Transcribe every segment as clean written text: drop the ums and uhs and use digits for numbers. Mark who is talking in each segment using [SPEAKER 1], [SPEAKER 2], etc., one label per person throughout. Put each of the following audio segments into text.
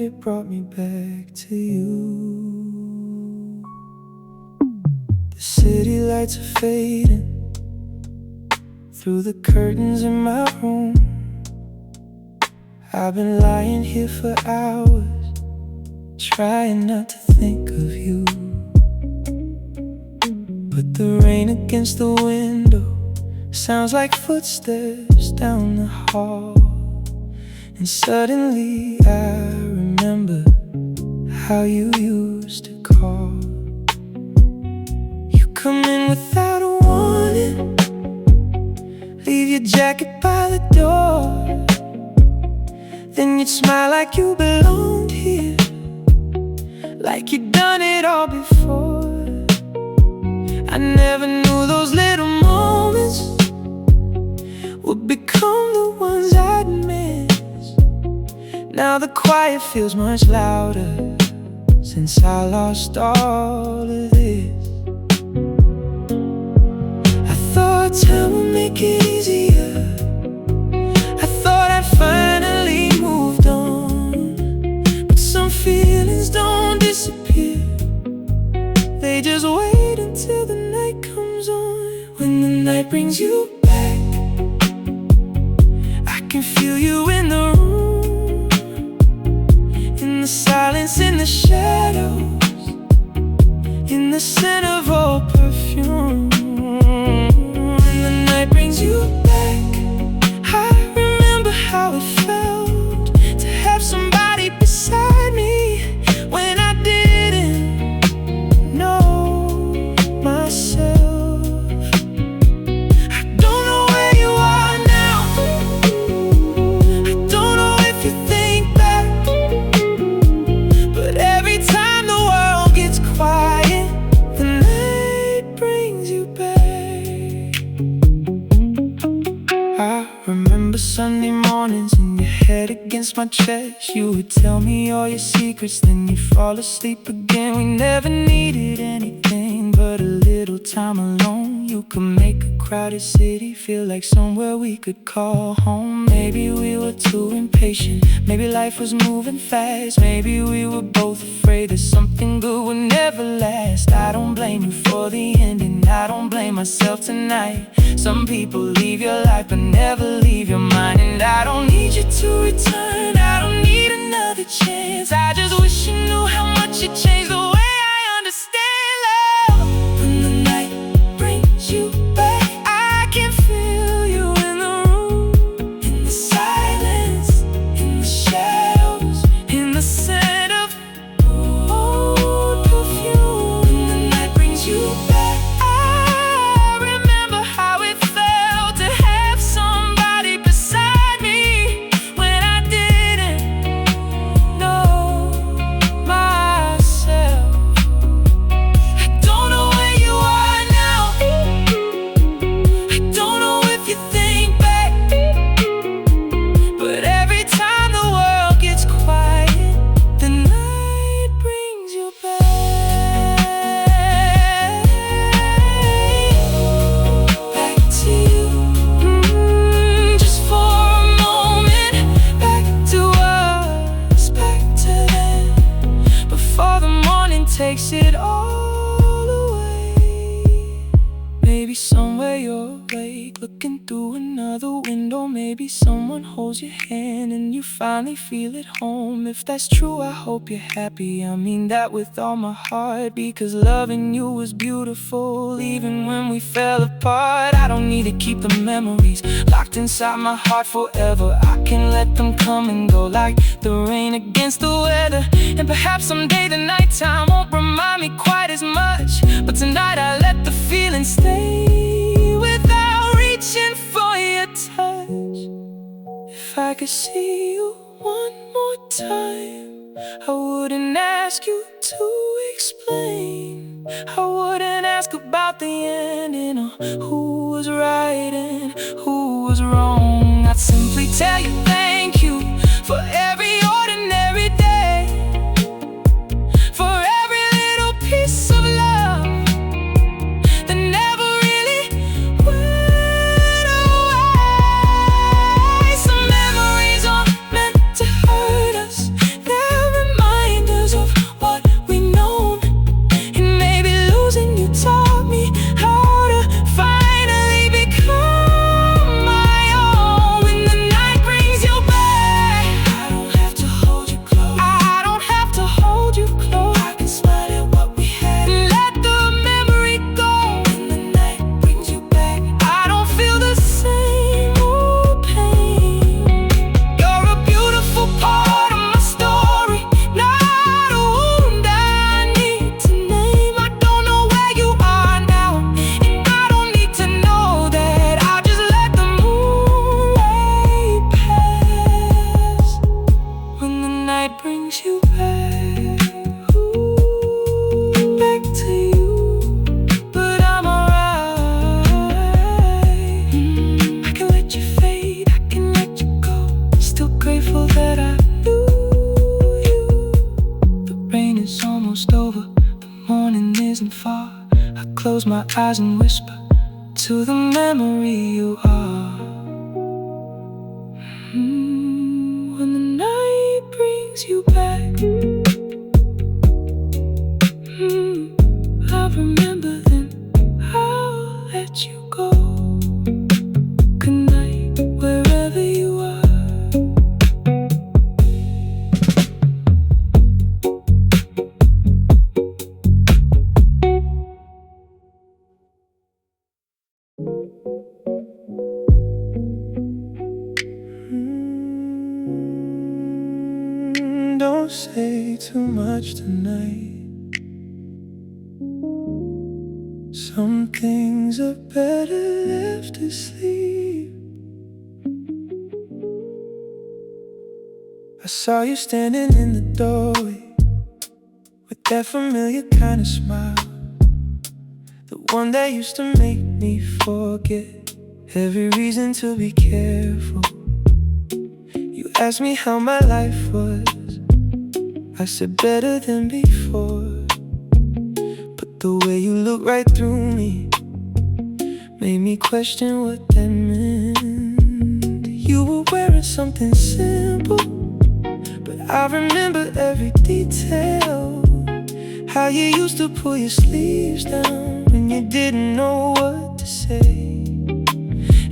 [SPEAKER 1] it brought me back to you. The city lights are fading through the curtains in my room. I've been lying here for hours, trying not to think of you. But the rain against the window sounds like footsteps down the hall. And suddenly I remember how you used to call. You come in without a warning, leave your jacket by the door. Then you'd smile like you belonged here, like you'd done it all before. I never knew those little moments would become the ones I'd miss. Now the quiet feels much louder since I lost all of this. I thought time would make it easier, I thought I'd finally moved on. But some feelings don't disappear, they just wait until the night comes on. When the night brings you back, I can feel you in the room, in the silence, in the shadows, in the scent of old perfume. When the night brings you back, I remember how it felt to have somebody beside me when I didn't know myself. I don't know where you are now, I don't know if you think back, but every time the world gets quiet, the night brings you back. I remember Sunday mornings and your head against my chest. You would tell me all your secrets, then you'd fall asleep again. We never needed anything but a little time alone. You could make a crowded city feel like somewhere we could call home. Maybe we were too impatient, maybe life was moving fast, maybe we were both afraid that something good would never last. I don't blame you for the ending, I don't blame myself tonight. Some people leave your life but never leave your mind. And I don't need you to return, I don't need another chance. I just wish you knew how much it changed the way I understand love. When the night brings you back, I can feel you in the room, in the silence, in the shadows, in the scent of old perfume. When the night brings you back, I remember how it felt to have somebody beside me when I didn't know myself. I don't know where you are now, I don't know if you think back, but every time the world gets quiet, the night brings you back. Back to you, just for a moment. Back to us, back to then, before the morning takes it all away. Maybe somewhere you're awake, looking through another window. Maybe someone holds your hand and you finally feel at home. If that's true, I hope you're happy. I mean that with all my heart, because loving you was beautiful even when we fell apart. I don't need to keep the memories locked inside my heart forever. I can let them come and go like the rain against the weather. And perhaps someday the nighttime won't remind me quite as much, but tonight I let the feeling stay without reaching for your touch. If I could see you one more time, I wouldn't ask you to explain, I wouldn't ask about the ending or who was right and who was wrong. I'd simply tell you thank you for every ordinary day, for every little piece of love that never really went away. Some memories are meant to hurt us, never back, ooh, back to you. But I'm alright. I can let you fade, I can let you go. Still grateful that I knew you. The rain is almost over, the morning isn't far. I close my eyes and whisper to the memory you are. When the night brings you back, I remember then I'll let you go. Good night, wherever you are. Don't say too much tonight. Some things are better left to sleep. I saw you standing in the doorway with that familiar kind of smile, the one that used to make me forget every reason to be careful. You asked me how my life was. I said better than before. But the way you looked right through me made me question what that meant. You were wearing something simple, but I remember every detail. How you used to pull your sleeves down when you didn't know what to say.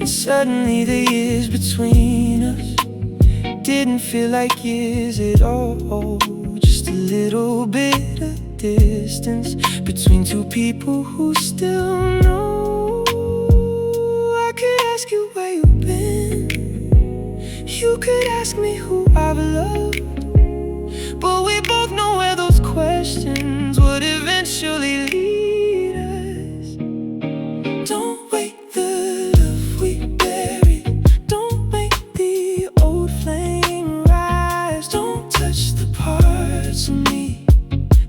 [SPEAKER 1] And suddenly the years between us didn't feel like years at all. Just a little bit of distance between two people who still know. I could ask you where you've been, you could ask me who I've loved, but we both know where those questions would eventually lead us. Don't wake the love we buried, don't make the old flame rise. Don't touch the parts of me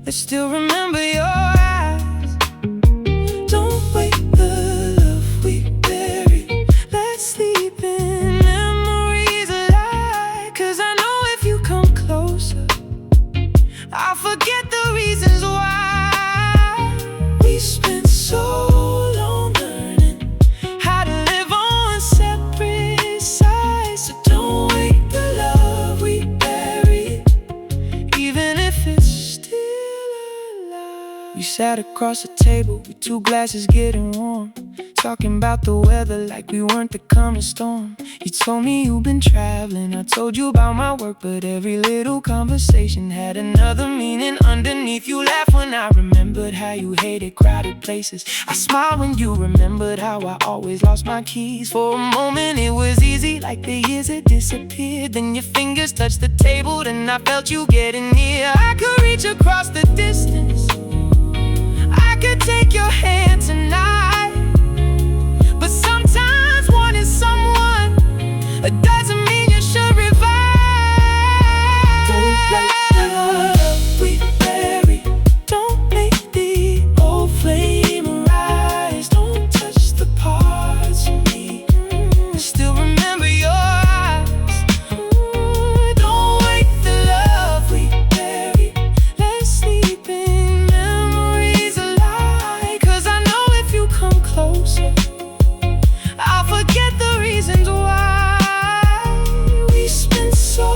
[SPEAKER 1] that still remember your eyes. Don't wake the love we buried, let's sleep in memories alive. Cause I know if you come closer, I'll forget the reasons why. We spent so long learning how to live on separate sides. So don't wake the love we buried, even if it's still alive. We sat across the table with two glasses getting warm, talking about the weather like we weren't the coming storm. You told me you've been traveling, I told you about my work, but every little conversation had another meaning underneath. You laughed when I remembered how you hated crowded places. I smiled when you remembered how I always lost my keys. For a moment it was easy, like the years had disappeared. Then your fingers touched the table, then I felt you getting near. I could reach across the distance, I could take your hand tonight. But sometimes wanting someone doesn't mean you should revive. Don't let the love we bury, don't make the old flame arise. Don't touch the parts of me that still remember your eyes. Don't wake the love we bury, let's sleep in memories alive. Cause I know if you come closer, I'll forget the reasons why. We spent so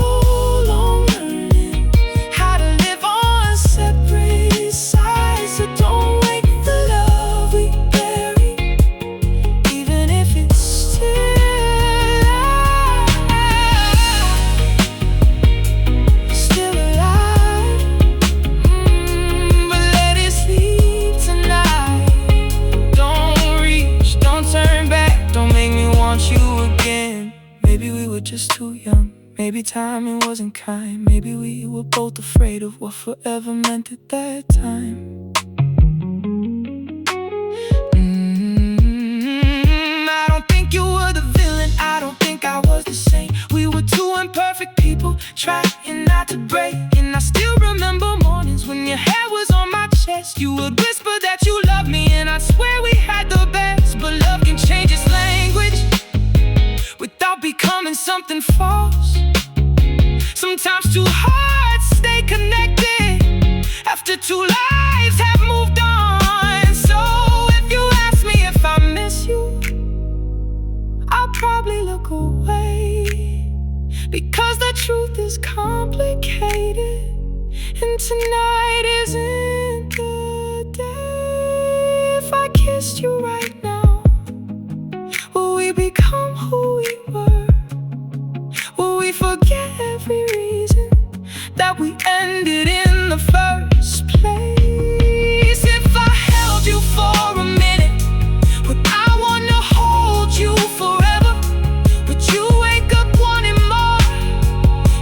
[SPEAKER 1] long learning how to live on separate sides. So don't wake the love we bury, even if it's still alive. But let it sleep tonight. Don't reach, don't turn back, don't make me want you again. Maybe we were just too young, maybe timing wasn't kind, maybe we were both afraid of what forever meant at that time. I don't think you were the villain, I don't think I was the same. We were two imperfect people trying not to break, and I still remember lost, you would whisper that you love me, and I'd swear we had the best. But love can change its language without becoming something false. Sometimes two hearts stay connected after two lives have moved on. So if you ask me if I miss you, I'll probably look away, because the truth is complicated, and tonight isn't the day. If I kissed you right now, will we become who we were? Will we forget every reason that we ended in the first place? If I held you for a minute, would I wanna hold you forever? Would you wake up wanting more?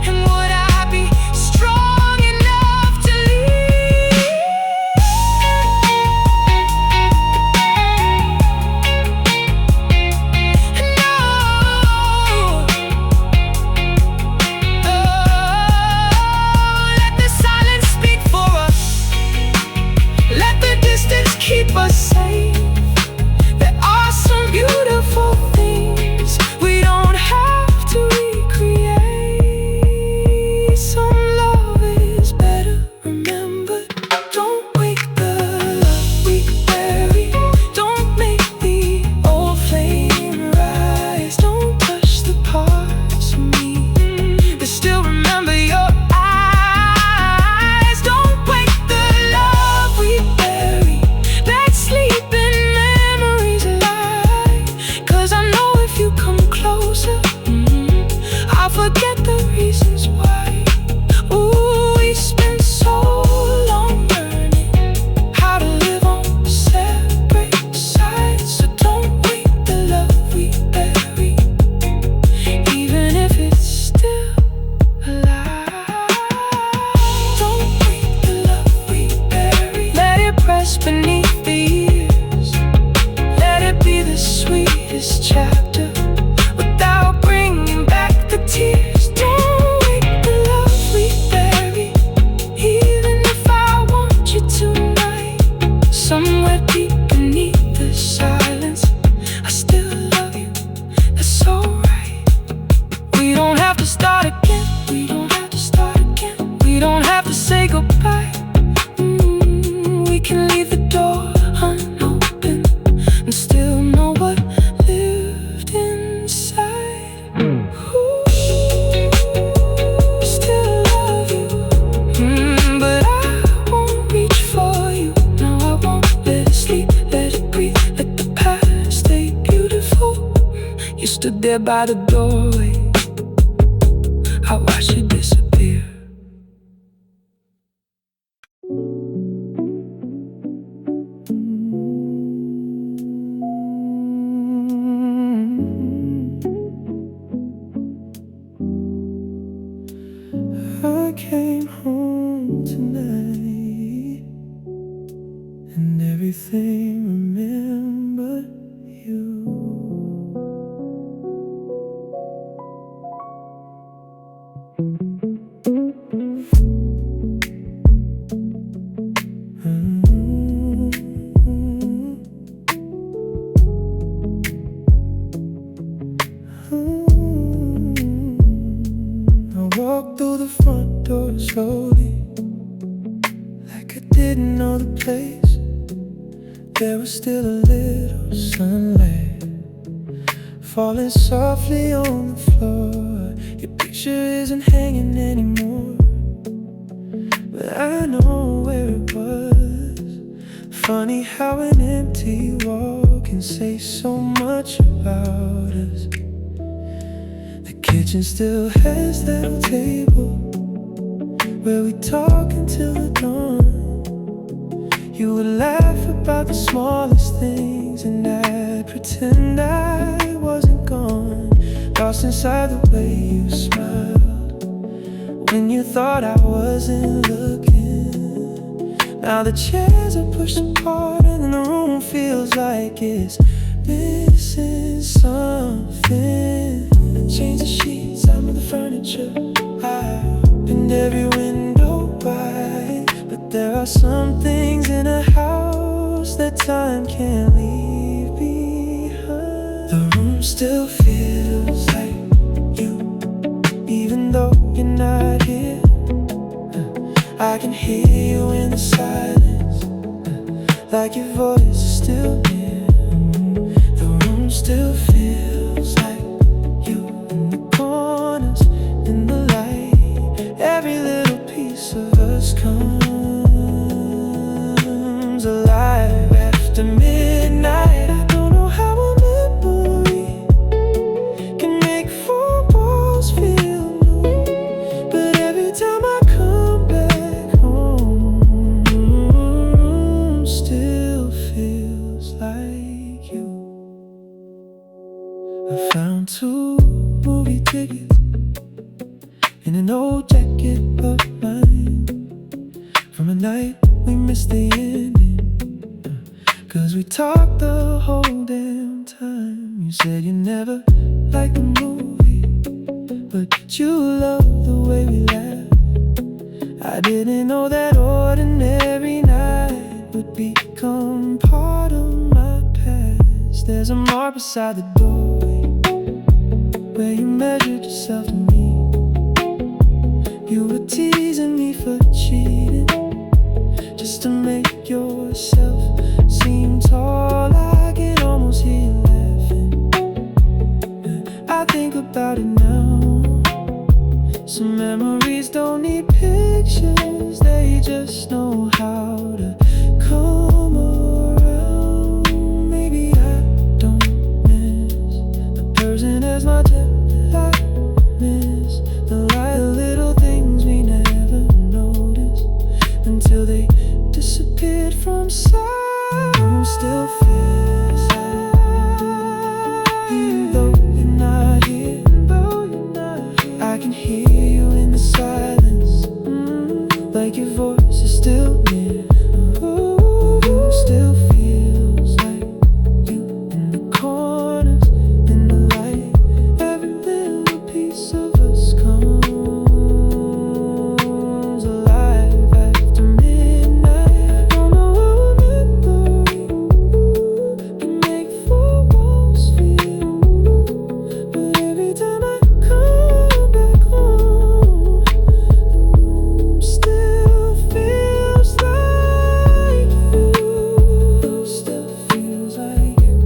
[SPEAKER 1] And would I be strong enough to leave? No. Let the silence speak for us. Let the distance keep us safe. There are some beautiful things we don't have to recreate. Some love is better remembered. Don't wake the love we bury. Don't make the old flame rise. Don't touch the parts of me that still remember your eyes. Don't wake the love we bury. Let's sleep in memories alive. 'Cause I know if you come closer, I'll forget the reasons why. Ooh, we spent so long learning how to live on separate sides. So don't wake the love we bury, even if it's still alive. Don't wake the love we bury. Let it press beneath the years. Let it be the sweetest chapter without bringing back the tears. Don't wake the love we bury, even if I want you tonight. Somewhere deep beneath the silence, I still love you, that's alright. We don't have to start again. We don't have to start again. We don't have to say goodbye. We can leave the door unopened and still know what lived inside. Ooh, still love you, but I won't reach for you. No, I won't let it sleep, let it breathe, let the past stay beautiful. You stood there by the doorway, I watched you disappear. I came home tonight, and everything remembered you. I walked through the front door slowly, like I didn't know the place. There was still a little sunlight falling softly on the floor. Your picture isn't hanging anymore, but I know where it was. Funny how an empty wall can say so much about us. The kitchen still has that old table where we talk until the dawn. You would laugh about the smallest things, and I'd pretend I wasn't gone. Lost inside the way you smiled when you thought I wasn't looking. Now the chairs are pushed apart, and the room feels like it's missing something. Change the sheets, some of the furniture. I opened every window wide, but There are some things in a house that time can't leave behind. The room still feels like you, even though you're not here. I can hear you in the silence, like your voice is still near. The room still feels like you, in the corners, in the light. Every little piece of us comes alive after midnight. I don't know how a memory can make four walls feel new, but every time I come back home, the room still feels like you. I found 2 movie tickets in an old jacket of mine, from a night we missed the ending, 'cause we talked the whole damn time. You said you never liked the movie, but you loved the way we laughed. I didn't know that ordinary night would become part of my past. There's a mark beside the doorway where you measured yourself to me. You were teasing me for cheating, just to make yourself seem tall. I can almost hear you laughing. I think about it now. Some memories don't need pictures, they just know how to come around. Maybe I don't miss the person as much as I miss the light, the little things we never noticed until they disappeared from sight. Room still feels like, even though you're not here. I can hear you in the silence, like your voice is still near. The room still feels like you, in the corners, in the light. Every little piece of us comes alive after midnight. I don't know how a memory can make 4 walls feel, but every time I come back home, the room still feels like you. Still feels like you.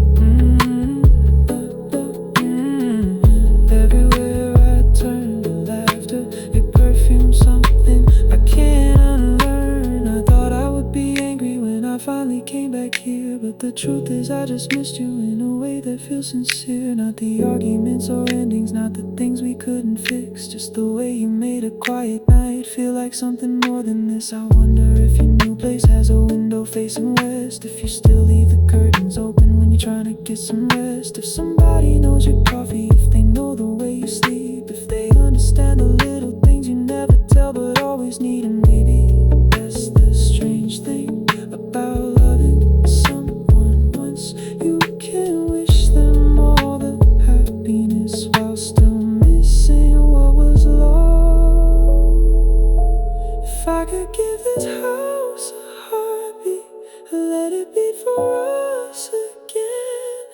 [SPEAKER 1] Everywhere I turn, the laughter, your perfume, something I can't unlearn. I thought I would be angry when I finally came back here, but the truth is I just missed you in a way that feels sincere. Not the arguments or endings, not the things we couldn't fix, just the way you made a quiet night feel like something more than this. I wonder if your new place has a window facing west, if you still leave the curtains open when you're trying to get some rest, if somebody knows your coffee, if they know the way you sleep, if they understand the little things you never tell but always need. And maybe that's the strange thing about loving someone once. You can wish them all the happiness while still missing what was lost. If I could give this house a heartbeat and let it beat for us again,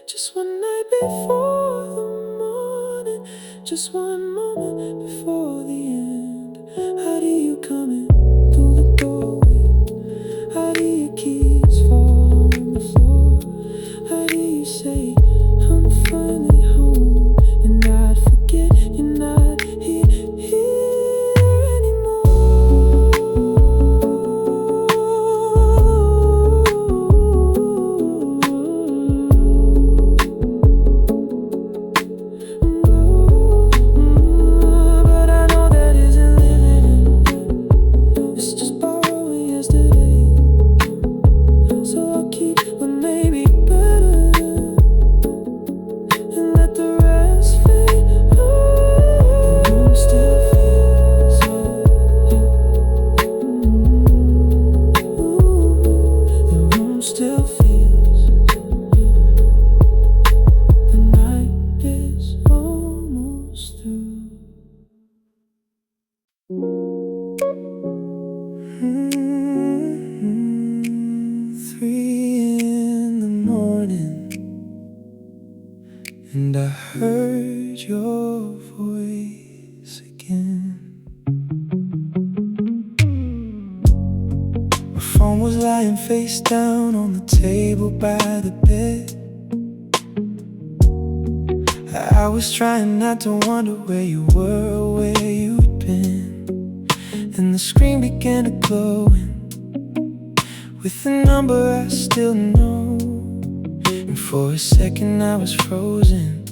[SPEAKER 1] just one night before the morning, just one moment before the end. How do you come in through the doorway? How do your keys fall on the floor? How do you say I'm finally home and I'd forget you're not here anymore? But I know that isn't living, it's just borrowing yesterday. So I'll keep what may be better and let the rest fade away. The room still feels like you. The room still feels like you. The night is almost through. phone was lying face down on the table by the bed. I was trying not to wonder where you were or where you'd been. And the screen began to glow with a number I still know. And for a second I was frozen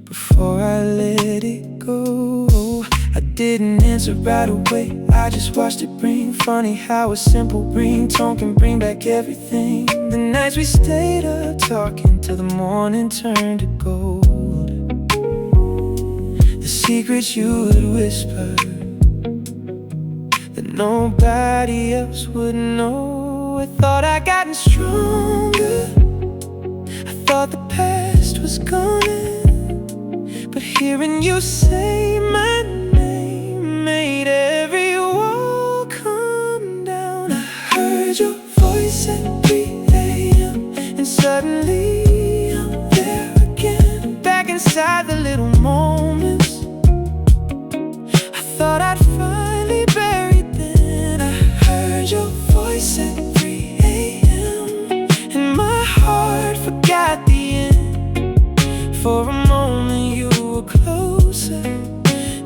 [SPEAKER 1] before I let it go. I didn't answer right away, I just watched it ring. Funny how a simple ringtone can bring back everything. The nights we stayed up talking till the morning turned to gold. The secrets you would whisper that nobody else would know. I thought I'd gotten stronger, I thought the past was gone. But hearing you say my name made every wall come down. I heard your voice at 3 a.m. and suddenly I'm there again. Back inside the little moments I thought I'd finally buried then. I heard your voice at 3 a.m. and my heart forgot the end. For a moment you were closer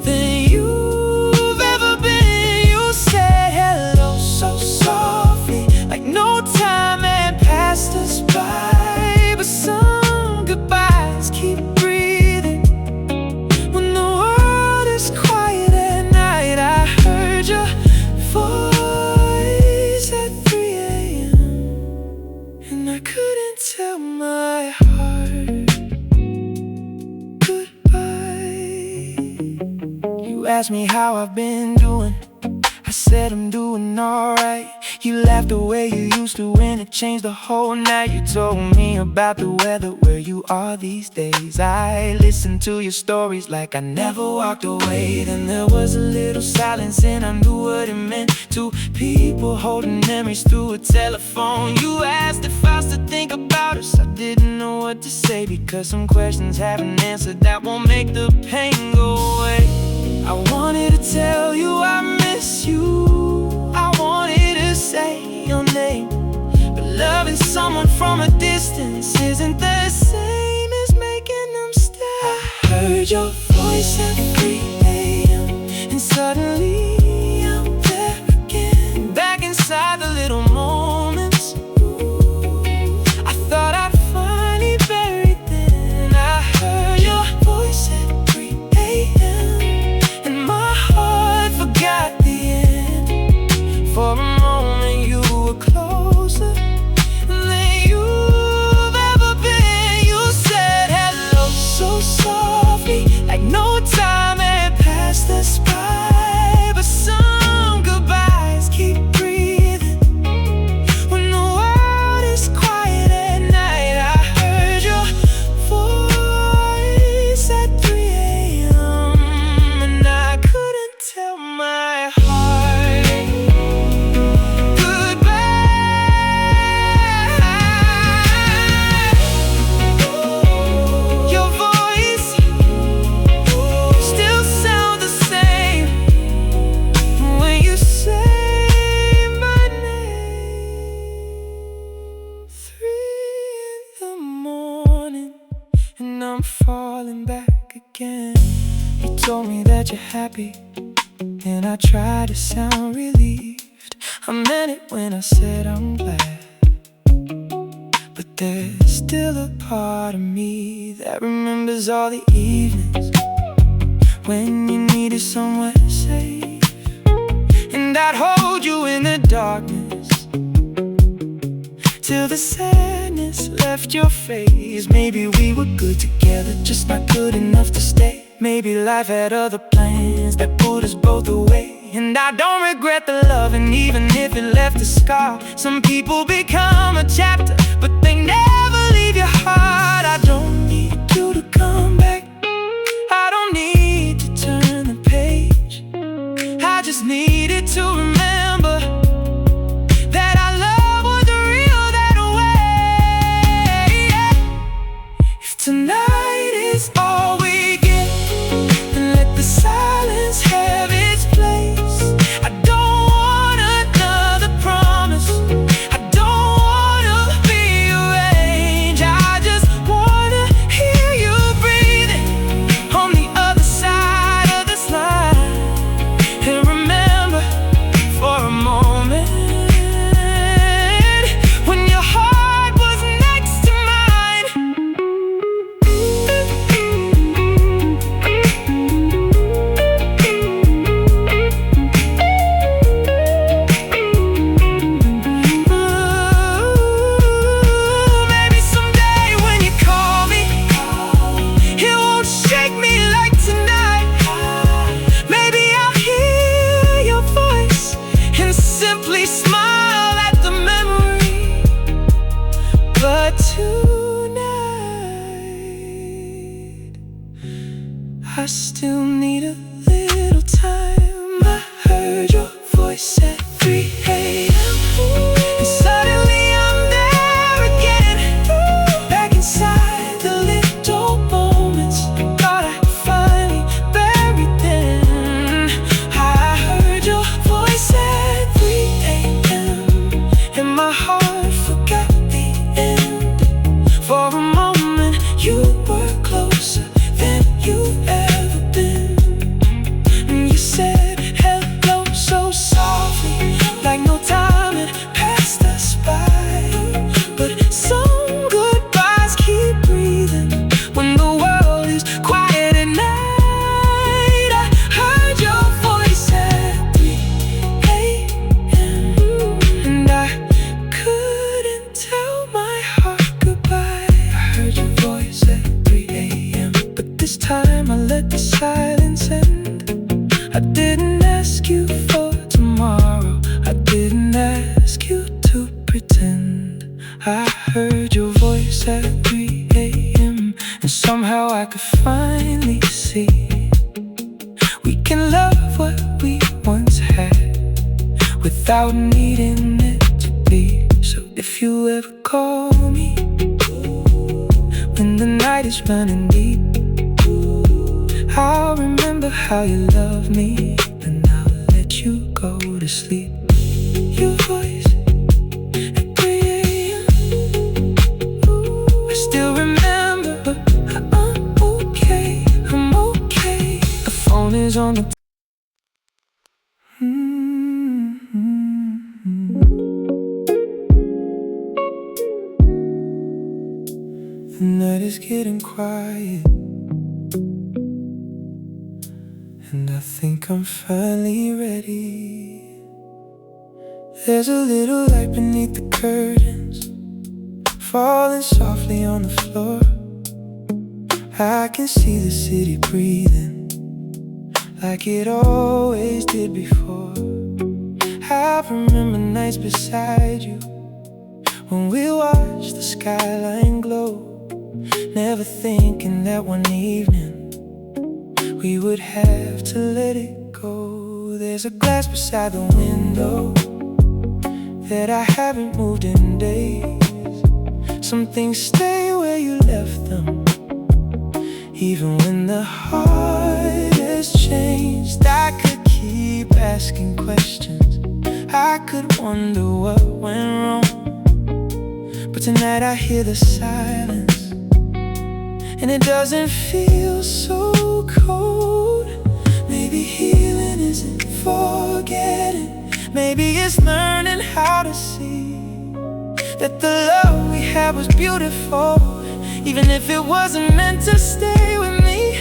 [SPEAKER 1] than you've ever been. You said hello so softly, like no time had passed us by. But some goodbyes keep breathing when the world is quiet at night. I heard your voice at 3 a.m. and I couldn't tell my heart asked me how I've been doing. I said I'm doing alright. You laughed the way you used to when it changed the whole night. You told me about the weather, where you are these days. I listened to your stories like I never walked away. Then there was a little silence and I knew what it meant. Two people holding memories through a telephone. You asked if I still think about us. I didn't know what to say, because some questions have an answer that won't make the pain go away. I wanted to tell you I miss you, I wanted to say your name, but loving someone from a distance isn't the same as making them stay. I heard your voice at 3 a.m. and suddenly I'm there again. Back inside the little moments I thought I'd finally buried then. I heard your voice at 3 a.m. and my heart forgot the end. For a moment you were closer than you've ever been. You said hello so softly, like no time had passed us by. But some goodbyes keep breathing when the world is quiet at night. I heard your voice at 3 a.m. and I couldn't tell my heart goodbye. Your voice still sounds the same when you say my name. 3 in the morning and I'm falling back again. You told me that you're happy and I tried to sound relieved. I meant it when I said I'm glad, but there's still a part of me that remembers all the evenings when you needed somewhere safe, and I'd hold you in the darkness till the sadness left your face. Maybe we were good together, just not good enough to stay. Maybe life had other plans that pulled us both away. And I don't regret the loving, even if it left a scar. Some people become a chapter, but they never leave your heart. I don't need you to come back, I don't need to turn the page. I just needed to remember that our love was real that way. If tonight is all we get, then let the silence have its place. I don't want another promise. voice at 3 a.m. And suddenly I'm there again, back inside the little moments thought I finally buried them. I heard your voice at 3 a.m. and my heart forgot the end. For a moment you were closer than you've ever been. And you said hello so softly, like no time had passed us by. But some goodbyes keep breathing when the world is quiet at night. I heard your voice at 3 a.m. and I couldn't tell my heart goodbye. I heard your voice at 3 a.m. but this time I let the silence end. I didn't ask you for tomorrow, I didn't ask you to pretend. I heard your voice at 3 a.m. and somehow I could finally see we can love what we once had without needing it to be. So if you ever call me when the night is running deep, I'll remember how you love me, and I'll let you go to sleep. Your voice at 3 a.m. I still remember, but I'm okay, I'm okay. The phone is on the The night is getting quiet, and I think I'm finally ready. There's a little light beneath the curtains, falling softly on the floor. I can see the city breathing like it always did before. I remember nights beside you when we watched the skyline glow, never thinking that one evening we would have to let it go. There's a glass beside the window that I haven't moved in days. Some things stay where you left them, even when the heart has changed. I could keep asking questions, I could wonder what went wrong, but tonight I hear the silence, and it doesn't feel so cold. Maybe healing isn't forgetting, maybe it's learning how to see that the love we had was beautiful, even if it wasn't meant to stay with me.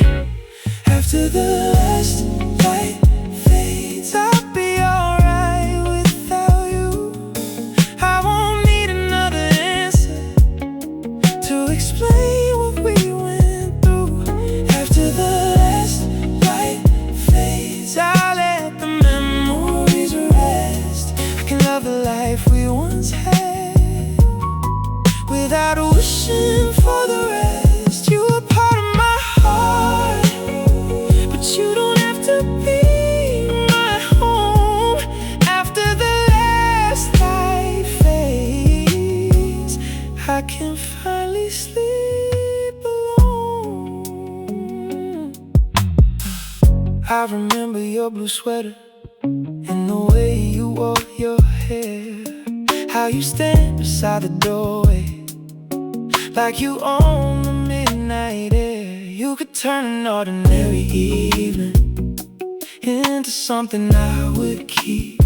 [SPEAKER 1] After the last light fades, I'll be alright without you. I won't need another answer to explain what we went through. After the last light fades, I'll let the memories rest. I can love the life we once had without wishing for the rest. You were part of my heart, but you don't have to be my home. After the last light fades, I can finally sleep alone. I remember your blue sweater and the way you wore your hair, how you stand beside the doorway like you own the midnight air. You could turn an ordinary evening into something I would keep.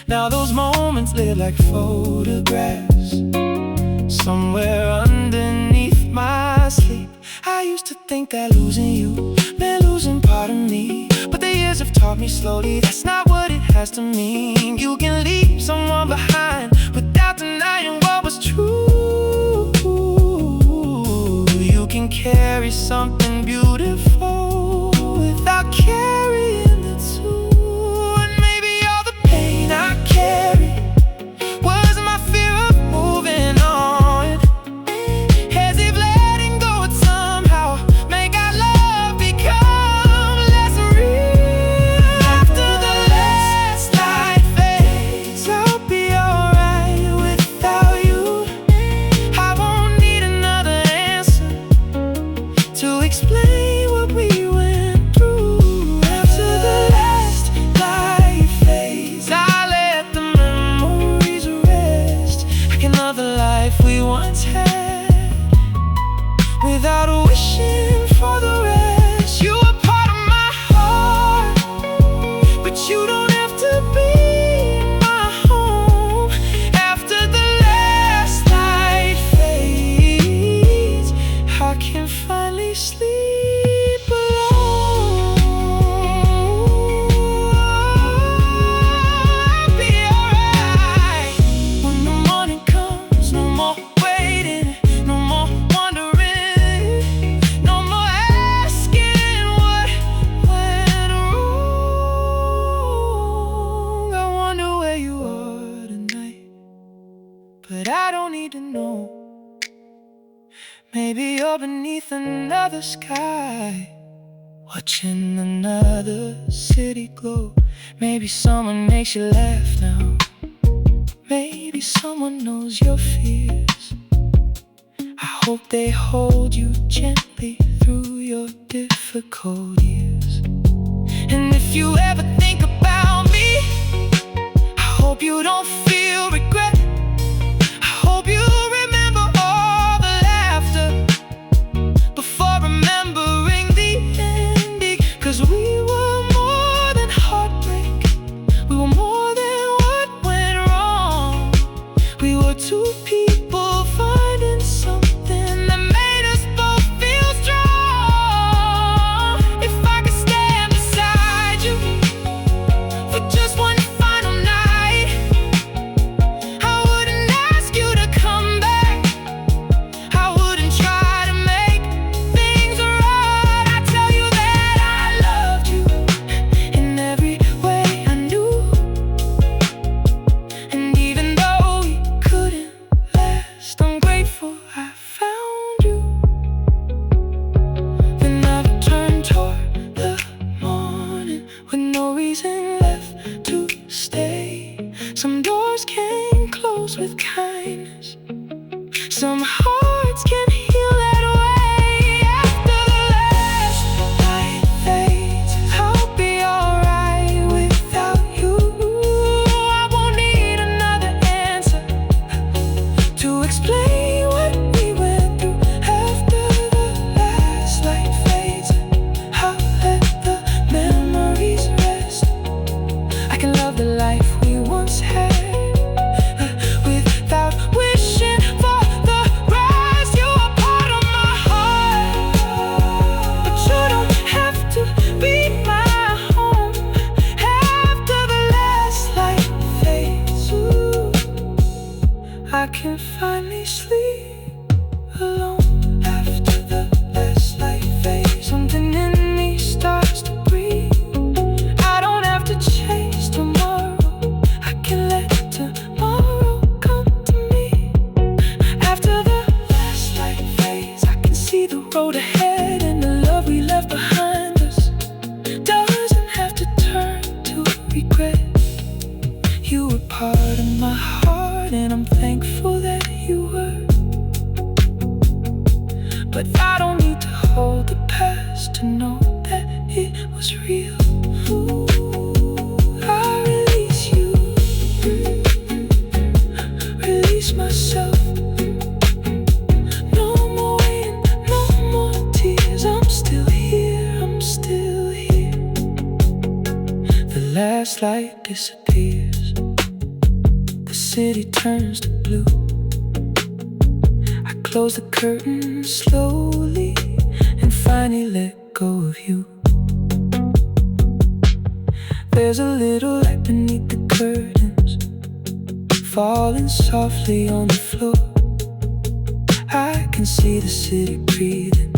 [SPEAKER 1] Now those moments live like photographs somewhere underneath my sleep. I used to think that losing you meant losing part of me, but the years have taught me slowly that's not what it has to mean. You can leave someone behind without denying what was true. You can carry something beautiful without carrying the two. And maybe all the pain I carry was my fear of moving on, as if letting go would somehow make our love become less real. After the last light fades, without wishing for the rest. You are part of my heart, but you don't have to be my home. After the last light fades, I can finally sleep alone. I'll be alright when the morning comes. No more waiting, no more wondering, no more asking what went wrong. I wonder where you are tonight, but I don't need to know. Maybe you're beneath another sky, watching another city glow. Maybe someone makes you laugh now. Maybe someone knows your fears. I hope they hold you gently through your difficult years. And if you ever think about me, I hope you don't feel regret. I hope you remember all the laughter before remembering the ending. 'Cause we were more than heartbreak, we were more than what went wrong. We were two people finding something that made us both feel strong. If I could stand beside you for just one final night, I wouldn't ask you to come back. I wouldn't try to make things right. I tell you that I loved you in every way I knew. And even though we couldn't last, I'm grateful I found you. Then I turned toward the morning with no reason left to stay. Some doors can close with kindness, some hearts can heal that way. After the last light fades, I'll be alright without you. I won't need another answer to explain what we went through. After the last light fades, I'll let the memories rest. I can love the life we once had without wishing for the rest. You are part of my heart, but you don't have to be my home. After the last light fades, ooh, I can finally sleep alone. After the last light fades, something in me starts to breathe. I don't have to chase tomorrow, I can let tomorrow come to me. After the last light fades, I can see the road ahead, and the love we left behind us doesn't have to turn to regret. You were part of my heart, and I'm thankful that you were. But I don't need to hold the past to know that it was real. Ooh, I release you, release myself. No more waiting, no more tears. I'm still here, I'm still here. The last light disappears, the city turns to blue. I close the curtain slowly and finally let go of you. There's a little light beneath the curtains, falling softly on the floor. I can see the city breathing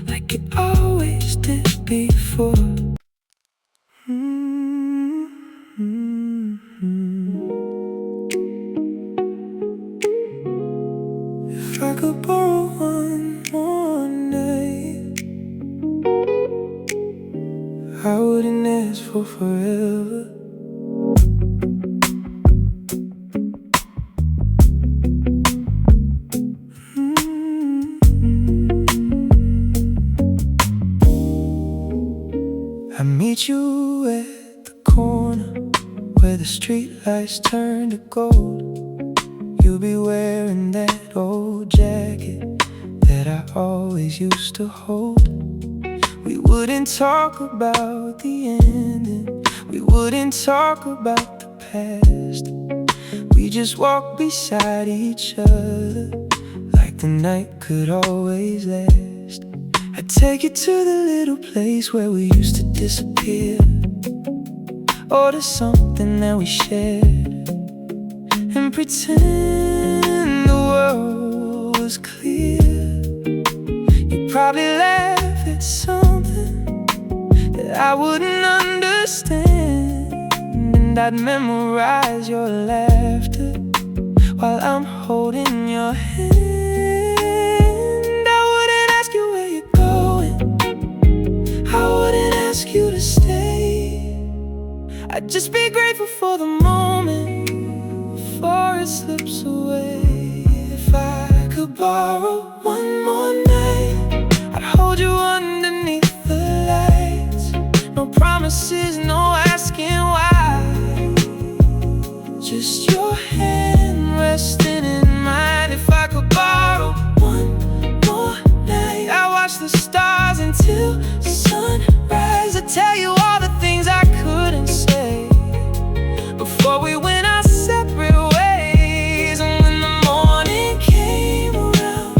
[SPEAKER 1] like it always did before. If I could borrow one more night, I wouldn't ask for forever. I meet you at the corner where the street lights turn to gold. You'll be wearing that old jacket that I always used to hold. We wouldn't talk about the ending, we wouldn't talk about the past. We just walk beside each other like the night could always last. I'd take you to the little place where we used to disappear, or to something that we shared, and pretend the world was clear. You'd probably laugh at something that I wouldn't understand, and I'd memorize your laughter while I'm holding your hand. I wouldn't ask you where you're going, I wouldn't ask you to stay. I'd just be grateful for the moment before it slips away. If I could borrow one more night, I'd hold you underneath the lights. No promises, no asking why, just your hand resting in mine. If I could borrow one more night, I'd watch the stars until sunrise. I'd tell you all the things I couldn't say before we went our separate ways. And when the morning came around,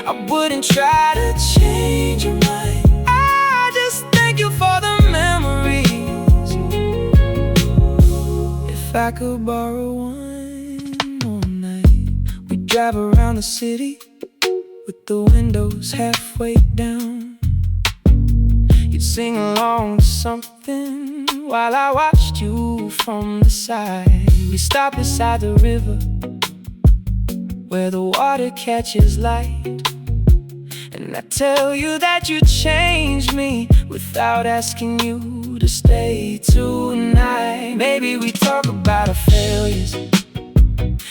[SPEAKER 1] I wouldn't try to change your mind. I just thank you for the memories. If I could borrow one more night, we'd drive around the city with the windows halfway down. You'd sing along to something while I watched you from the side. We stopped beside the river where the water catches light, and I tell you that you changed me without asking you to stay tonight. Maybe we talk about our failures,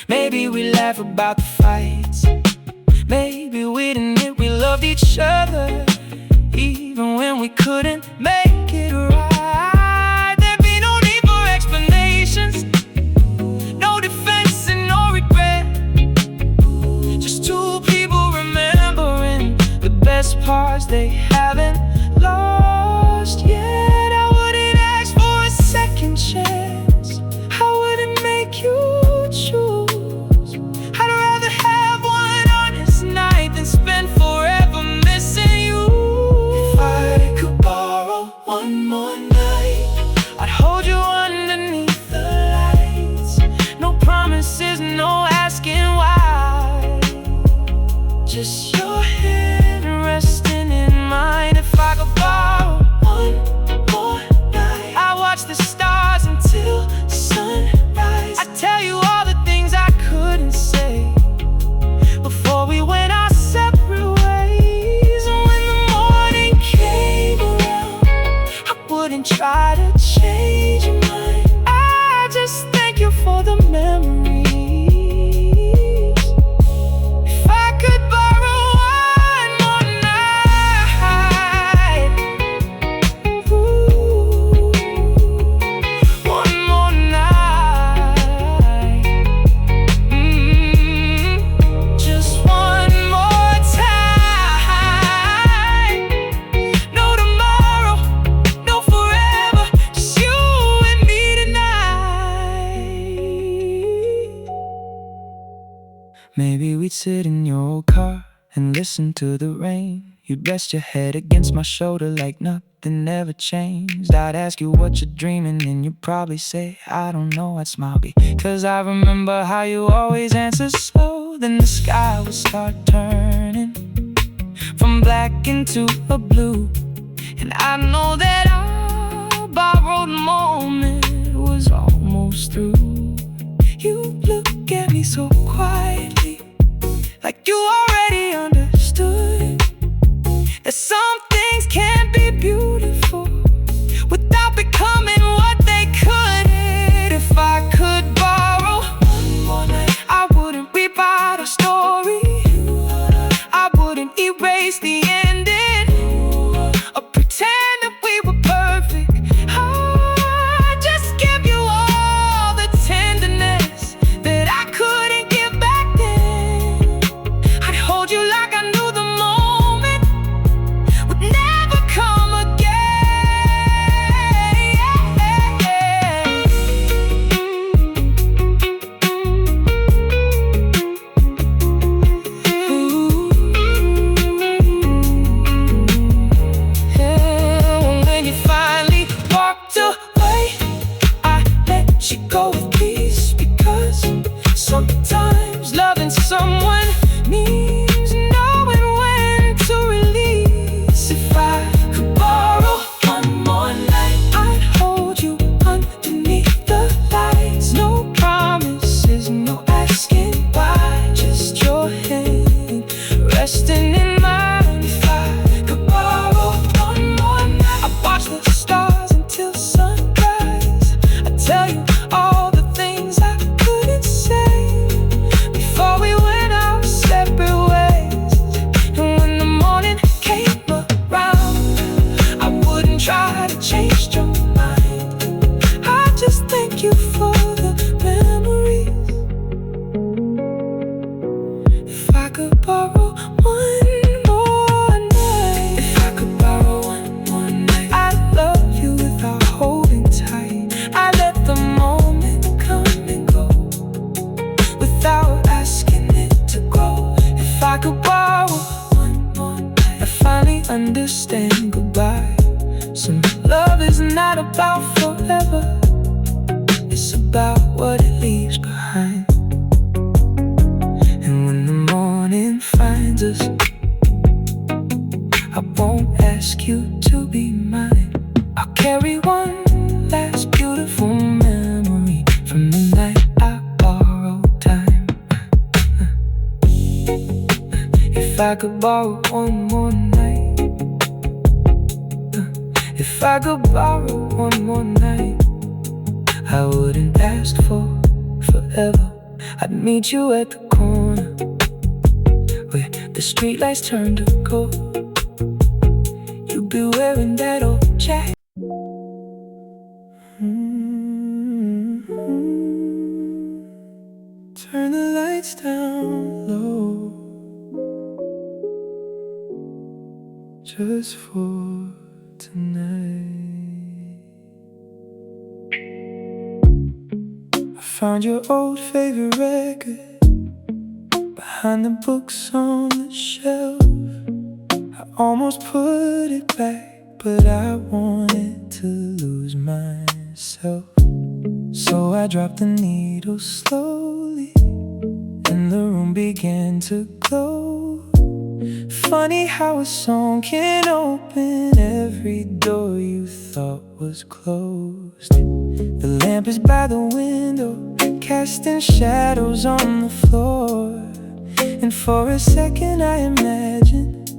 [SPEAKER 1] maybe we laugh about the fights, maybe we'd admit we loved each other even when we couldn't make it right. There'd be no need for explanations, no defense and no regret, just two people remembering the best parts they haven't lost yet. I wouldn't ask for a second chance, I wouldn't make you choose. I'd rather have one honest night than spend forever missing you. If I could borrow one more night, I'd hold you underneath the lights. No promises, no asking why, just your hand resting in mine. If I could borrow one more night, I'd watch the stars until sunrise. I'd tell you all the things I couldn't say before we went our separate ways. And when the morning came around, I wouldn't try to change your mind. I just thank you for the memories. If I could borrow one more night, ooh, one more night, just one more time. No tomorrow, no forever, just you and me tonight. Maybe we'd sit in your old car and listen to the rain. You'd rest your head against my shoulder like nothing ever changed. I'd ask you what you're dreaming and you'd probably say, I don't know. I'd smile because I remember how you always answer slow. Then the sky would start turning from black into a blue, and I know that our borrowed moment was almost through. You look at me so quietly, like you already understood that some things can't be beautiful without becoming what they could. If I could borrow one more night, I wouldn't rewrite our story, I wouldn't erase the ending or pretend that we were perfect. I'd just give you all the tenderness that I couldn't give back then. I'd about what it leaves behind. And when the morning finds us, I won't ask you to be mine. I'll carry one last beautiful memory from the night I borrowed time. If I could borrow one more night, if I could borrow one more night, I wouldn't ask for forever. I'd meet you at the corner where the streetlights turn to gold. You'd be wearing that old jacket. Turn the lights down low, just for tonight. I found your old favorite record behind the books on the shelf. I almost put it back, but I wanted to lose myself. So I dropped the needle slowly, and the room began to glow. Funny how a song can open every door you thought was closed. The lamp is by the window, casting shadows on the floor. And for a second I imagined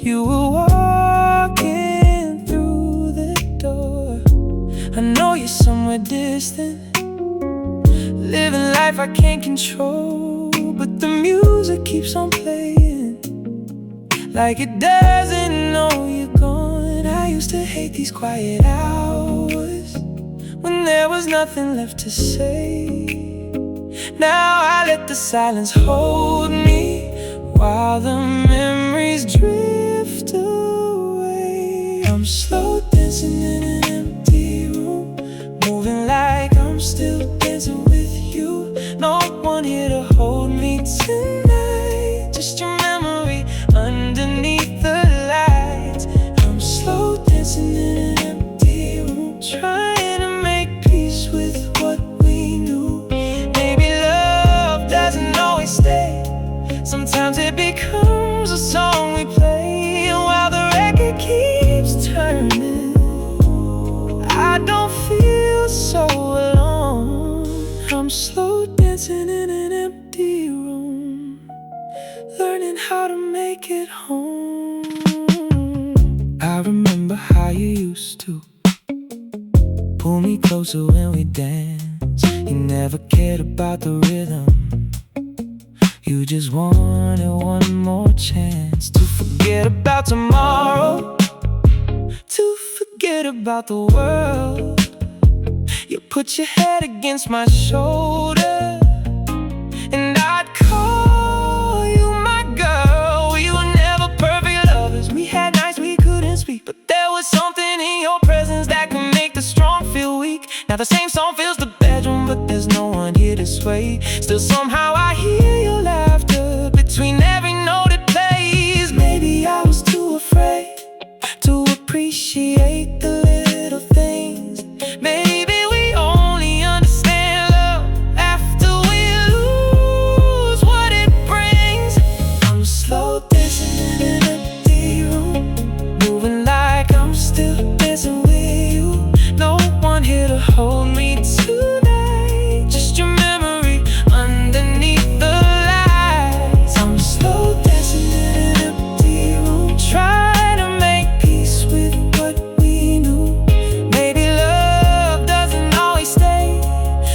[SPEAKER 1] you were walking through the door. I know you're somewhere distant, living life I can't control, but the music keeps on playing like it doesn't know you're gone. I used to hate these quiet hours when there was nothing left to say. Now I let the silence hold me while the memories drift away. I'm slow dancing in an empty room, moving like I'm still dancing with you. No one here to hold me tonight, just your memory underneath the lights. I'm slow dancing in an empty room, trying to make peace with what we knew. Maybe love doesn't always stay. Sometimes it becomes a song we play, and while the record keeps turning, I don't feel so alone. I'm slow dancing in an empty room, learning how to make it home. I remember how you used to pull me closer when we danced. You never cared about the rhythm, you just wanted one more chance to forget about tomorrow, to forget about the world. You put your head against my shoulder, and I'd call you my girl. We were never perfect lovers, we had nights we couldn't speak, but there was something in your presence that could make the strong feel weak. Now the same song fills the bedroom, but there's no one here to sway. Still somehow I hear your laughter between every note it plays. Maybe I was too afraid to appreciate the little things. Maybe we only understand love after we lose what it brings. I'm slow dancing in an empty room, moving like I'm still dancing with you. No one here to hold me tonight, just your memory underneath the lights. I'm slow dancing in an empty room, trying to make peace with what we knew. Maybe love doesn't always stay.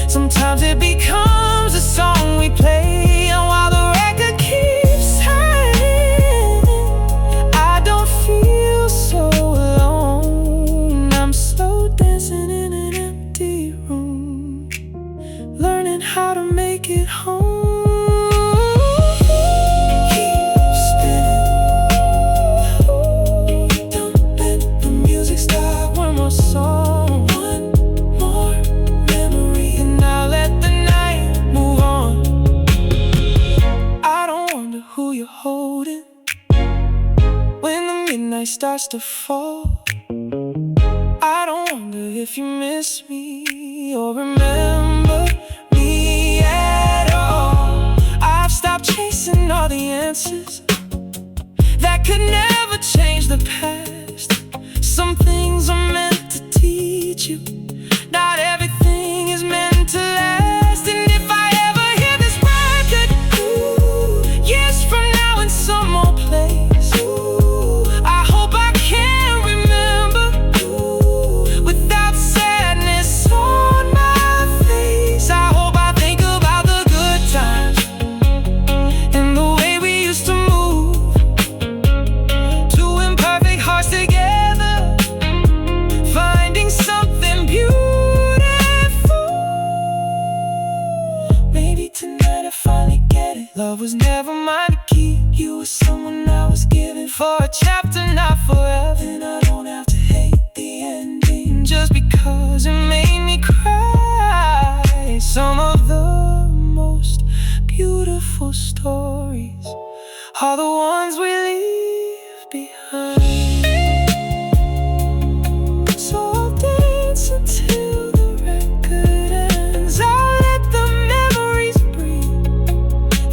[SPEAKER 1] Sometimes it becomes a song we play, and while the record keeps turning, I don't feel so alone. I'm slow dancing in an empty room, learning how to make it home. Keep spinning, don't let the music stop. One more song, one more memory, and I'll let the night move on. I don't wonder who you're holding when the midnight starts to fall. I don't wonder if you miss me me or remember me at all. I've stopped chasing all the answers that could never change the past. Some things are meant to teach you, not everything is meant to last. And if I ever hear this record, years from now in some old place, I hope I can remember without sadness on my face. I hope I think about the good times and the way we used to move, two imperfect hearts together, finding something beautiful. Maybe tonight I finally get it. Love was never mine to keep. You were someone I was given for a chapter, not forever. And I don't have to hate the ending just because it made me cry. Some of the most beautiful stories are the ones we leave behind. So I'll dance until the record ends. I'll let the memories breathe.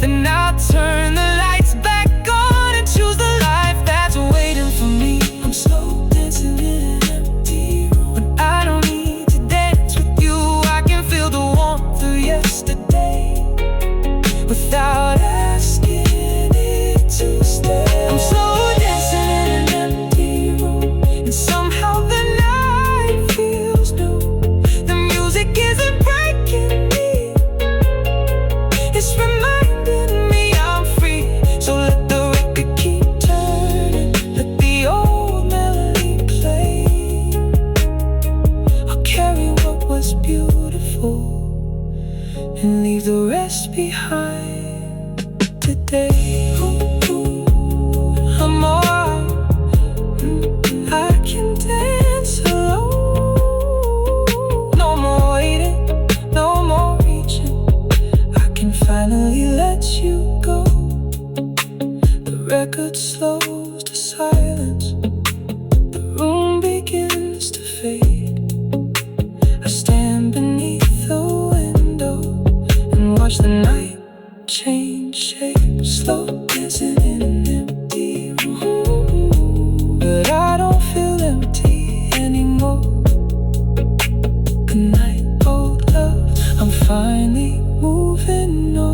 [SPEAKER 1] Then I'll turn the lights back on and choose the life that's waiting for me. I'm slow dancing in an empty room. When I don't need to dance with you, I can feel the warmth of yesterday without asking it to stay. I'm slow dancing in an empty room, and somehow the night feels new. The music isn't breaking me, it's reminding me I'm free. So let the record keep turning, let the old melody play. I'll carry what was beautiful and leave the rest behind today. I'm alright, I can dance alone. No more waiting, no more reaching. I can finally let you go. The record slows to silence, the room begins to fade. I stand beneath the window and watch the night change shape. Slow dancing in an empty room, but I don't feel empty anymore. Good night, old love, I'm finally moving on.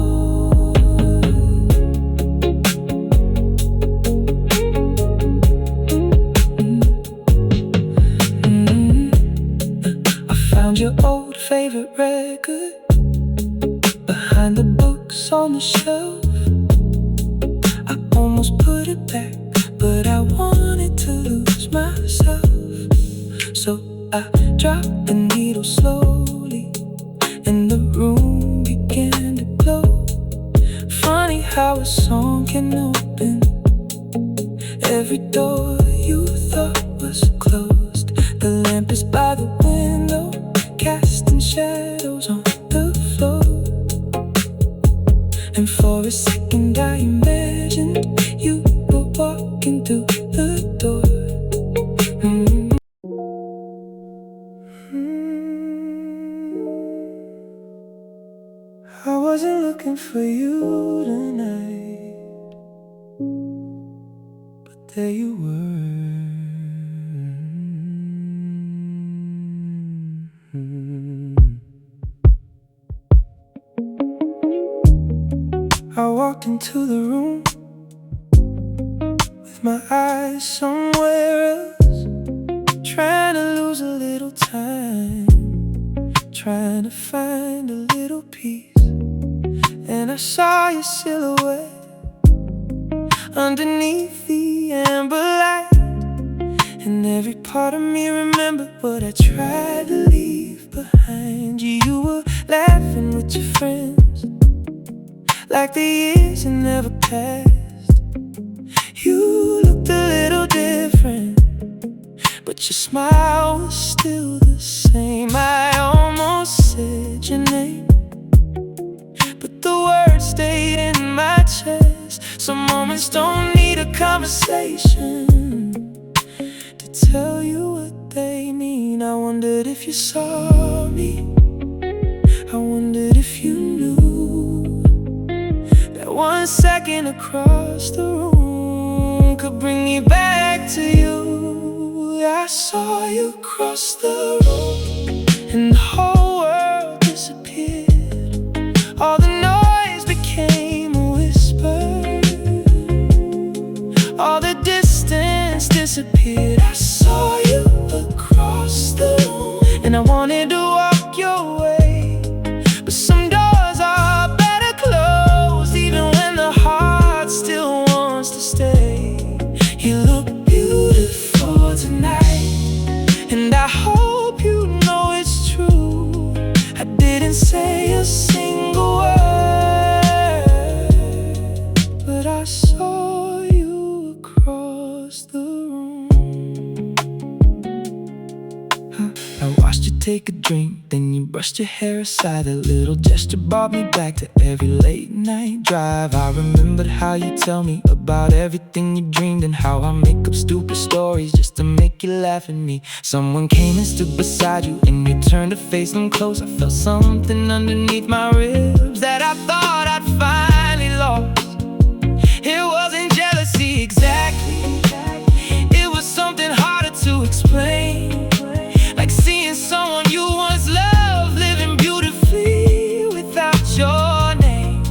[SPEAKER 1] I found your old favorite record behind the books on the shelf. I almost put it back, but I wanted to lose myself. So I dropped the needle slowly, and the room began to glow. Funny how a song can open every door you thought was closed. The lamp is by the window, casting shadows on the floor. And for a second I imagined you were walking through the door. I wasn't looking for you tonight, but there you were. I walked into the room with my eyes somewhere else, trying to lose a little time, trying to find a little peace. And I saw your silhouette underneath the amber light, and every part of me remembered what I tried to leave behind. You were laughing with your friends like the years had never passed. You looked a little different, but your smile was still the same. I almost said your name, but the words stayed in my chest. Some moments don't need a conversation to tell you what they mean. I wondered if you saw me a second across the room could bring me back to you. I saw you cross the room and the whole world disappeared. All the noise became a whisper. All the distance disappeared. I saw you across the room and I wanted to walk your way, but some doors are better closed, even when the heart still wants to stay. You look beautiful tonight, and I hope you know it's true. I didn't say a single word, but I saw you across the room. I watched you take a drink, then you brushed your hair aside. That little gesture brought me back to every late night drive. I remembered how you tell me about everything you dreamed, and how I make up stupid stories just to make you laugh at me. Someone came and stood beside you, and you turned to face them close. I felt something underneath my ribs that I thought I'd finally lost. It wasn't jealousy exactly, it was something harder to explain. Like seeing someone you once loved living beautifully without your name.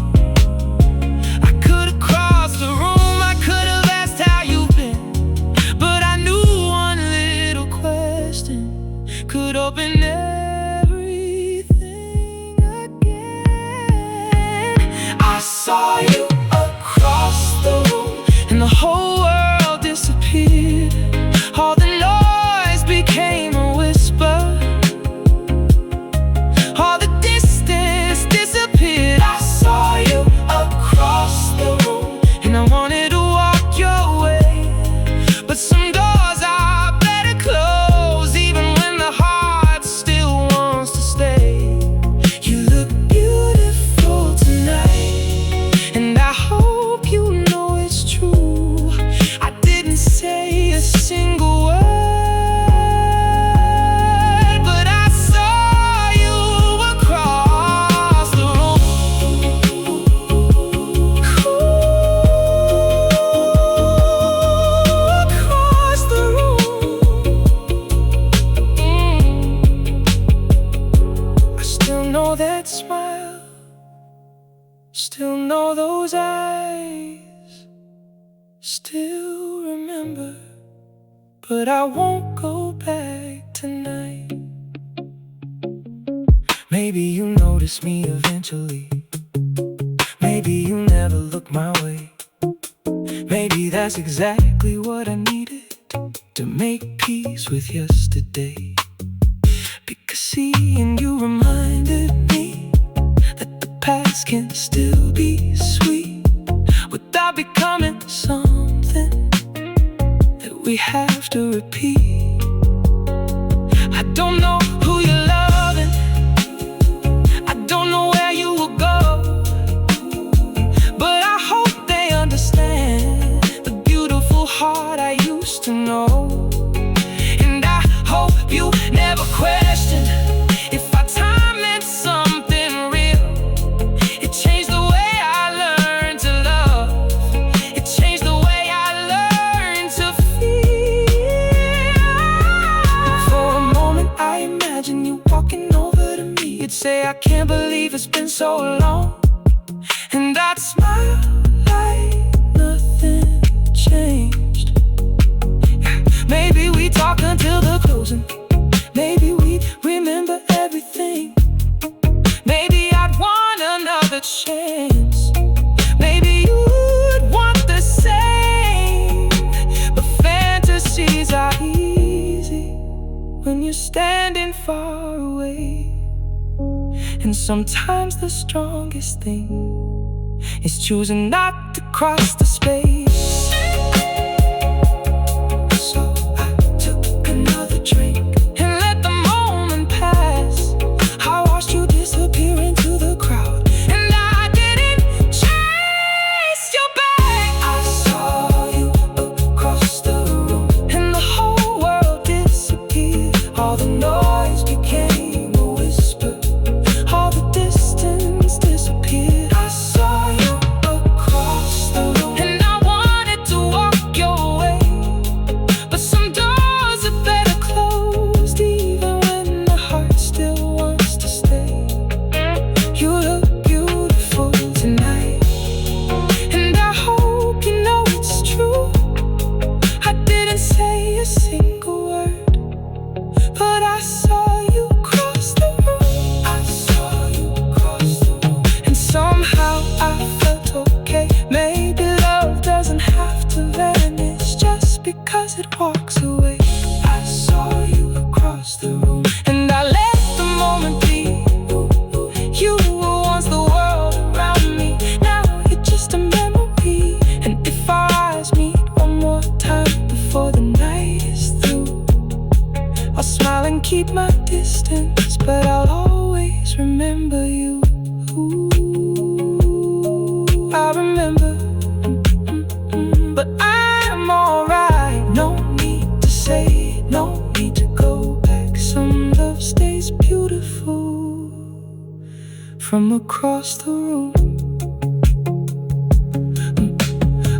[SPEAKER 1] I could've crossed the room, I could've asked how you've been, but I knew one little question could open everything again. I saw you across the room and the whole world disappeared. All the noise became a whisper. All the distance disappeared. I saw you across the room and I wanted to walk your way, but some doors are better closed, even when the heart still wants to stay. You look beautiful tonight, and I hope you know it's true. I didn't say a single word, but I saw you across the room. Across the room. I still know that smile, still know those eyes, still remember, but I won't go back tonight. Maybe you notice me eventually, maybe you never look my way. Maybe that's exactly what I needed to make peace with yesterday. Because seeing you reminded me that the past can still be sweet without becoming something that we have to repeat. I don't know who you're loving, I don't know where you will go, but I hope they understand the beautiful heart I used to know. And I hope you never question if our time meant something real. It changed the way I learned to love, it changed the way I learned to feel. For a moment I imagine you walking over to me. You'd say, I can't believe it's been so long. And I'd smile like nothing changed. Maybe we talk until the closing, maybe we'd remember everything. Maybe I'd want another chance, maybe you'd want the same. But fantasies are easy when you're standing far away. And sometimes the strongest thing is choosing not to cross the space. So I took another drink and let the moment pass. I watched you disappear into the crowd, and I didn't chase you back. I saw you across the room and the whole world disappeared. All the noise became a whisper, all the distance disappeared. I saw you across from across the room.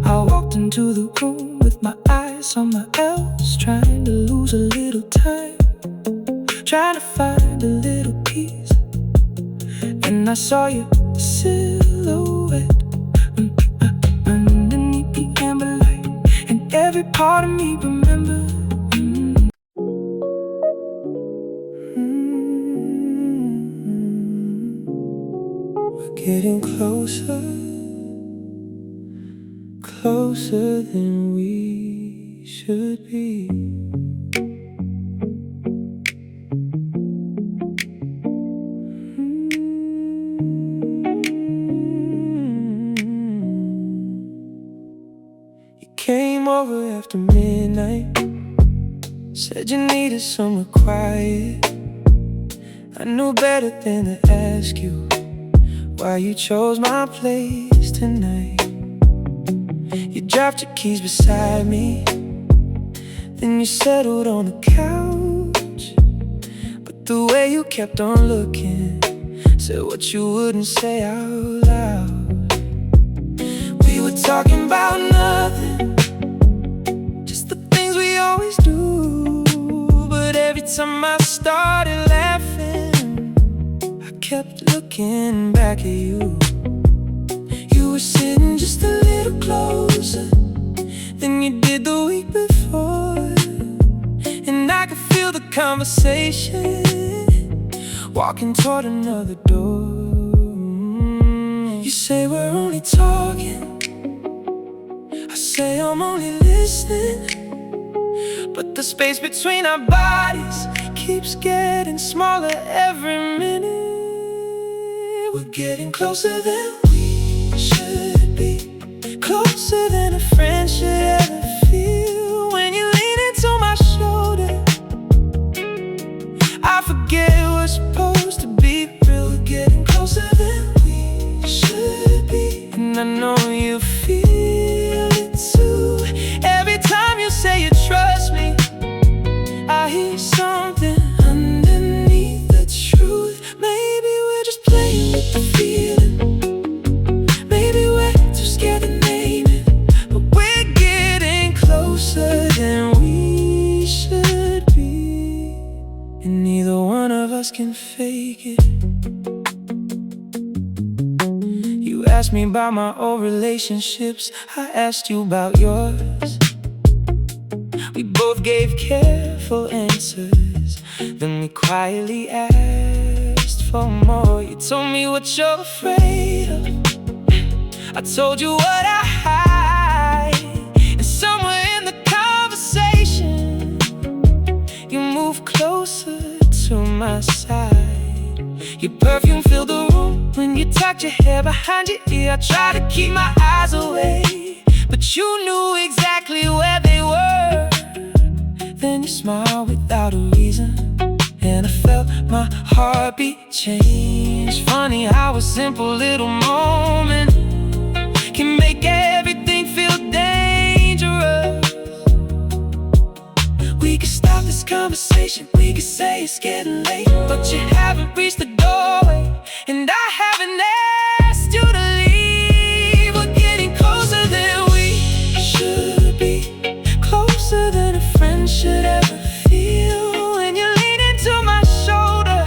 [SPEAKER 1] I walked into the room with my eyes on my L's, trying to lose a little time, trying to find a little peace. And I saw your silhouette underneath the amber light, and every part of me remembered. We're getting closer, closer than we should be. You came over after midnight, said you needed somewhere quiet. I knew better than to ask you why you chose my place tonight. You dropped your keys beside me, then you settled on the couch. But the way you kept on looking said what you wouldn't say out loud. We were talking about nothing, just the things we always do. But every time I started laughing, I kept looking back at you. You were sitting just a little closer than you did the week before, and I could feel the conversation walking toward another door. You say we're only talking, I say I'm only listening, but the space between our bodies keeps getting smaller every minute. We're getting closer than we should be, closer than a friend should ever feel. When you lean into my shoulder, I forget we're supposed to be real. We're getting closer than we should be, and I know you feel it too. Every time you say you trust me, I hear something underneath the truth. Maybe we're just playing with the feeling, maybe we're too scared to name it, but we're getting closer than we should be, and neither one of us can fake it. You asked me about my old relationships, I asked you about yours. We both gave careful answers, then we quietly asked for more. You told me what you're afraid of, I told you what I hide, and somewhere in the conversation you moved closer to my side. Your perfume filled the room when you tucked your hair behind your ear. I tried to keep my eyes away, but you knew exactly where they were. Then you smiled without a reason, and I felt my heartbeat change. Funny how a simple little moment can make everything feel dangerous. We could stop this conversation, we could say it's getting late, but you haven't reached the doorway, and I haven't asked you to leave. We're getting closer than we should be, closer than a friend should ever feel. When you lean into my shoulder,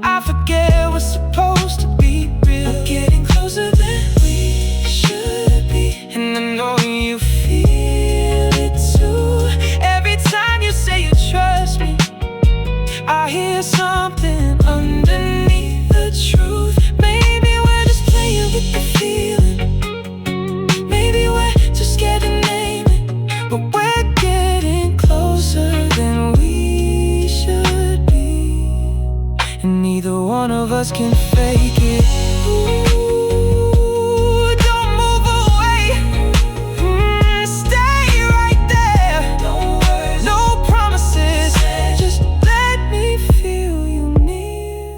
[SPEAKER 1] I forget we're supposed to be real. We're getting closer than we should be, and I know you feel it too. Every time you say you trust me, I hear something underneath the truth. Maybe we're just playing with the feeling, maybe we're too scared to name it, but we're getting closer than we should be, and neither one of us can fake it. Ooh, don't move away, stay right there. No words, no promises, just let me feel you near.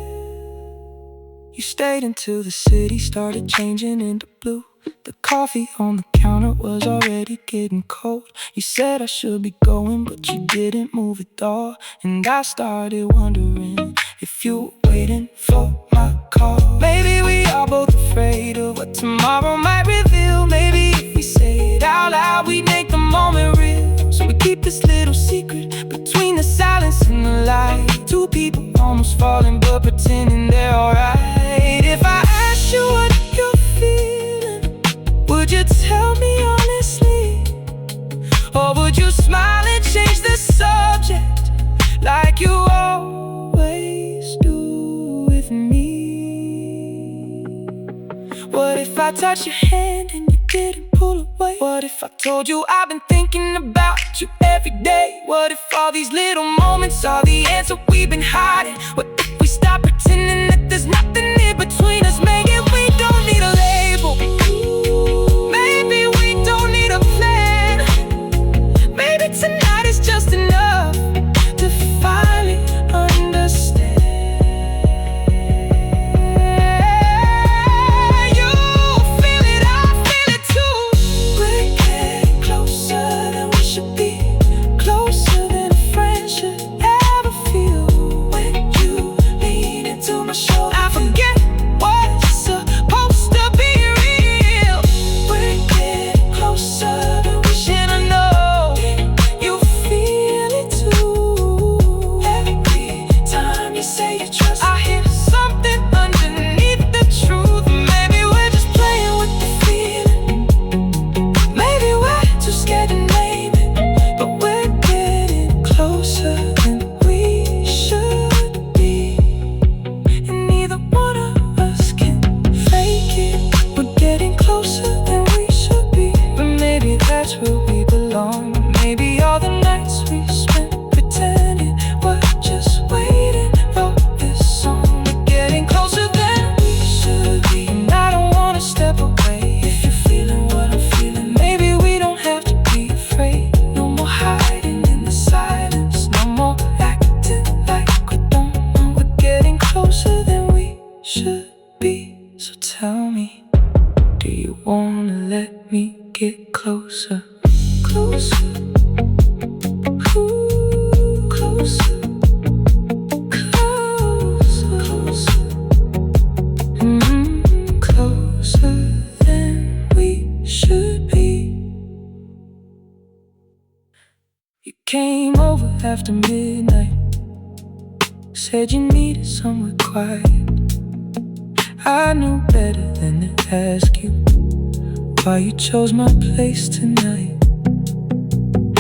[SPEAKER 1] You stayed until the city started changing into blue. The coffee on the counter was already getting cold. You said I should be going, but you didn't move at all, and I started wondering if you were waiting for my call. Maybe we are both afraid of what tomorrow might reveal. Maybe if we say it out loud, we make the moment real. So we keep this little secret between the silence and the light. Two people almost falling but pretending they're alright. If I ask you what you're feeling, would you tell me honestly? Or would you smile and change the subject like you always do with me? What if I touch your hand and you didn't pull away? What if I told you I've been thinking about you every day? What if all these little moments are the answer we've been hiding? What if we stop pretending that there's nothing in between us? Maybe we don't need a label. Maybe we don't need a plan. Maybe tonight is just enough to finally understand. You feel it, I feel it too. We're getting closer than we should be, closer than a friend should ever feel. When you lean into my shoulder, I forget what's supposed to be real. We're getting closer than we should. And I know you feel it too. Every time you say you trust, I hear something underneath the truth. Maybe we're just playing with the feeling. Maybe we're too scared to name it. But we're getting closer than we should be. And neither one of us can fake it. We're getting closer than we should be. But maybe that's where we belong. Maybe all the nights we spent pretending we're just waiting for this song. We're getting closer than we should be. And I don't wanna step away. If you're feeling what I'm feeling, maybe we don't have to be afraid. No more hiding in the silence. No more acting like we don't know. We're getting closer than we should be. So tell me, do you wanna let me get closer? Closer. Ooh, closer. Closer. Closer. Closer than we should be. You came over after midnight, said you needed somewhere quiet. I knew better than to ask you why you chose my place tonight.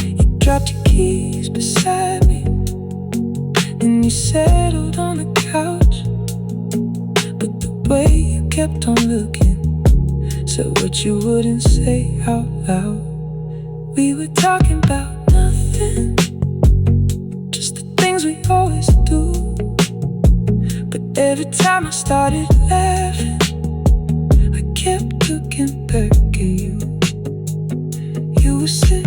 [SPEAKER 1] You dropped your keys beside me, and you settled on the couch. But the way you kept on looking said what you wouldn't say out loud. We were talking about nothing, just the things we always do. But every time I started laughing, I kept looking back at you. You were sitting